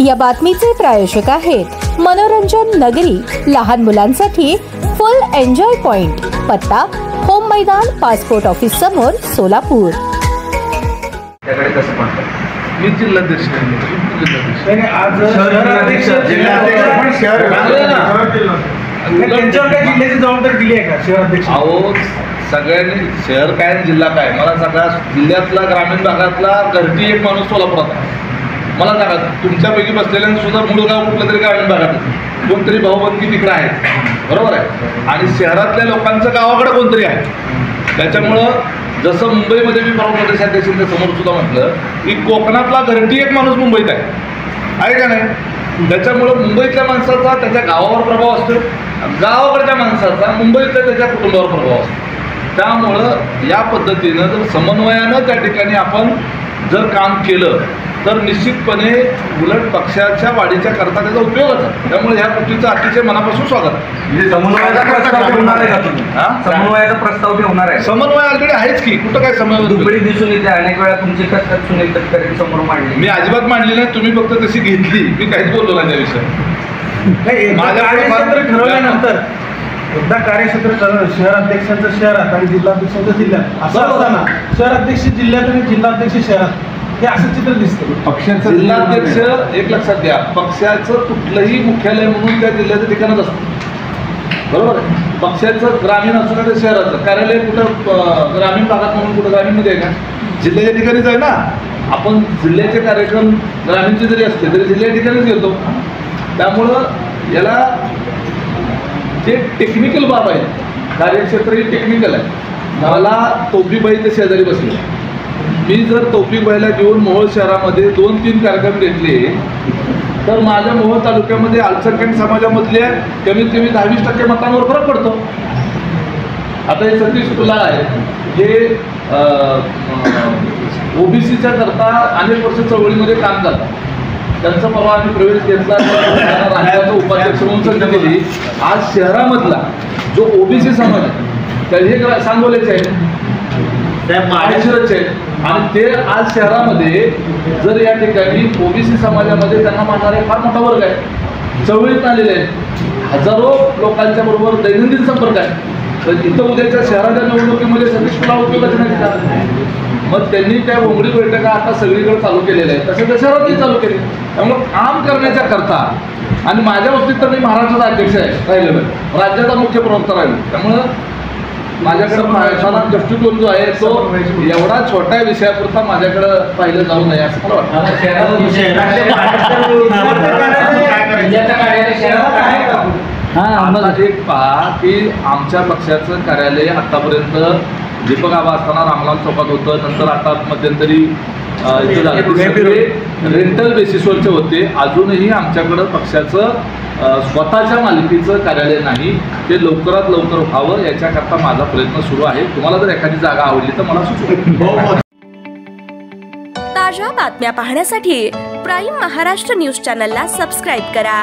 या बातमीचे प्रायोजक आहेत मनोरंजन नगरी, लहान मुलांसाठी फुल एन्जॉय पॉइंट, पत्ता होम मैदान, पासपोर्ट ऑफिस समोर, सोलापूर। त्याकडे कसं म्हणतात मी जिल्हाध्यक्ष आज जिल्हाध्यक्ष जिल्ह्याची जबाबदारी दिली आहे का शहराध्यक्ष? अहो सगळ्यांनी शहर काय जिल्हा काय, मला सगळ्या जिल्ह्यातला ग्रामीण भागातला घरटी एक माणूस सोलापुरात आहे। मला सांगा तुमच्यापैकी बसलेल्यांना सुद्धा मूळ गाव कुठलं तरी ग्रामीण भागात कोणतरी भाऊबंदी तिकडे आहे, बरोबर आहे, आणि शहरातल्या लोकांचं गावाकडे कोणतरी आहे। त्याच्यामुळं जसं मुंबईमध्ये मी परवा प्रदेशाध्यक्षांच्या समोर सुद्धा म्हटलं की कोकणातला घरटी एक माणूस मुंबईत आहे का नाही? त्याच्यामुळं मुंबईतल्या माणसाचा त्याच्या गावावर प्रभाव असतो, गावाकडच्या माणसाचा मुंबईतल्या त्याच्या कुटुंबावर प्रभाव असतो। त्यामुळं या पद्धतीनं जर समन्वयानं त्या ठिकाणी आपण जर काम केलं तर निश्चितपणे उलट पक्षाच्या वाढीच्या करता त्याचा उपयोगच आहे। त्यामुळे ह्या गोष्टीचं अतिशय मनापासून स्वागत आहे। समन्वयाचा प्रस्ताव ठेवणार आहे का तुम्ही? समन्वयाचा प्रस्ताव ठेवणार आहे? समन्वय ऑलरेडी आहेच की, कुठं काय समन्वय दुबळी दिसून येते अनेक वेळा तुमची कसरत सुनील तटकरे समोर मांडली। मी अजिबात मांडली नाही, तुम्ही फक्त तशी घेतली, मी काहीच बोललो नाही त्याविषयी। माझ्या कार्यक्षेत्र ठरवल्यानंतर एकदा कार्यक्षेत्र शहराध्यक्षांचं शहरात आणि जिल्हाध्यक्षांचं जिल्ह्यात असं असताना शहराध्यक्ष जिल्ह्यात आणि जिल्हाध्यक्ष शहरात हे असं चित्र दिसतं। पक्षाचं जिल्हाध्यक्ष एक लक्षात घ्या, पक्षाचं कुठलंही मुख्यालय म्हणून त्या जिल्ह्याचं ठिकाणच असतं, बरोबर आहे। पक्षाचं ग्रामीण असू नये तर शहराचं कार्यालय कुठं ग्रामीण भागात म्हणून कुठं ग्रामीणमध्ये आहे का? जिल्ह्याच्या ठिकाणीच आहे ना। आपण जिल्ह्याचे कार्यक्रम ग्रामीणचे जरी असले तरी जिल्ह्याच्या ठिकाणीच घेतो। त्यामुळं याला जे टेक्निकल बाब आहे, कार्यक्षेत्र ही टेक्निकल आहे। मला तौफिकबाईच्या शेजारी बसले, मी जर तौफिकबाईला घेऊन मोहोळ शहरामध्ये 2-3 कार्यक्रम घेतले तर माझ्या मोहोळ तालुक्यामध्ये अल्पसंख्याक समाजामधल्या कमीत कमी 10-20% मतांवर फरक पडतो। आता हे सतीश तुला आहे, हे ओबीसीच्या करता अनेक वर्ष चळवळीमध्ये काम करतात। त्यांचा परवा आम्ही प्रवेश घेतला, राज्याचा उपाध्यक्ष म्हणून संधी दिली। आज शहरामधला जो ओबीसी समाज आहे तर हे सांगोल्याचे आहे, माळशिरसचे आहेत, आणि ते आज शहरामध्ये जर या ठिकाणी ओबीसी समाजामध्ये त्यांना मानणारे फार मोठा वर्ग आहे, चळवळीत आलेले आहेत, हजारो लोकांच्या बरोबर दैनंदिन संपर्क आहे। तर इथं उद्याच्या शहराच्या निवडणुकीमध्ये सतीश तुला उपयोगाचं नाही का? मग त्यांनी त्या उमडी बैठका आता सगळीकडे चालू केलेल्या आहेत, तसं त्या शहरातही चालू केले। त्यामुळं काम करण्याच्या करता, आणि माझ्या बाबतीत तर मी महाराष्ट्राचा अध्यक्ष आहे राहिलेलो, राज्याचा मुख्य प्रवक्ता राहिलो। त्यामुळं माझ्याकडं माझा दृष्टिकोन जो आहे तो एवढा छोट्या विषयापुरता माझ्याकडं पाहिलं जाऊ नये असं मला वाटतं। आम्हाला एक पहा की आमच्या पक्षाचं कार्यालय आतापर्यंत दीपक आबा असताना रामलाल चौकात होतं, नंतर आता मध्यंतरी रेंटल बेसिसवरचे होते। अजूनही आमच्याकडं पक्षाचं स्वतःच्या मालकीचं कार्यालय नाही, ते लवकरात लवकर व्हावं याच्याकरता माझा प्रयत्न सुरू आहे। तुम्हाला जर एखादी जागा आवडली तर मला सुचवा। ताज्या बातम्या पाहण्यासाठी प्राईम महाराष्ट्र न्यूज चॅनलला सबस्क्राईब करा।